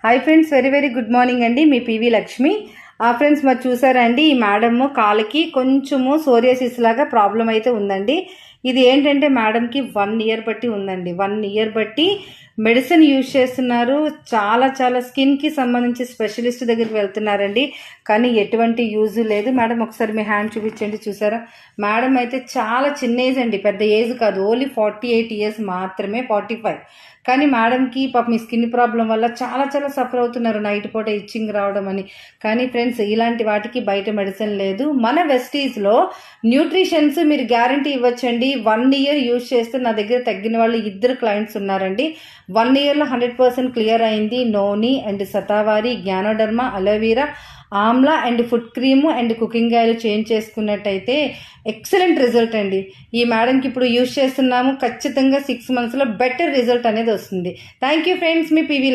Hi friends, very very good morning అండి. మీ PV Lakshmi. Friends మరి చూసారా అండి, ఈ మేడమ్ కాలికి కొంచెము సోరియాసిస్ లాగా ప్రాబ్లం అయితే ఉందండి. ఇది ఏంటంటే మేడంకి 1 ఇయర్ బట్టి ఉందండి. 1 ఇయర్ బట్టి మెడిసిన్ యూజ్ చేస్తున్నారు. చాలా చాలా స్కిన్కి సంబంధించి స్పెషలిస్ట్ దగ్గరికి వెళ్తున్నారండి, కానీ ఎటువంటి యూజ్ లేదు. మేడం ఒకసారి మీ హ్యాండ్ చూపించండి. చూసారా, మేడం అయితే చాలా చిన్న ఏజ్ అండి, పెద్ద ఏజ్ కాదు, ఓన్లీ 48 ఇయర్స్ మాత్రమే, 45. కానీ మేడంకి పాప మీ స్కిన్ ప్రాబ్లం వల్ల చాలా చాలా సఫర్ అవుతున్నారు, నైట్ పూట ఇచ్చింగ్ రావడం అని. కానీ ఫ్రెండ్స్, ఇలాంటి వాటికి బయట మెడిసిన్ లేదు. మన వెస్టీజ్లో న్యూట్రిషన్స్ మీరు గ్యారంటీ ఇవ్వచ్చండి. 1 ఇయర్ యూజ్ చేస్తే నా దగ్గర తగ్గిన వాళ్ళు 2 క్లయింట్స్ ఉన్నారండి. 1 ఇయర్లో 100% క్లియర్ అయింది. Noni and shatavari, ganoderma, aloe vera, amla and foot cream and cooking oil change చేసుకున్నట్టయితే ఎక్సలెంట్ రిజల్ట్ అండి. ఈ మేడంకి ఇప్పుడు యూజ్ చేస్తున్నాము, ఖచ్చితంగా 6 మంత్స్లో బెటర్ రిజల్ట్ అనేది వస్తుంది. Thank you friends, me PV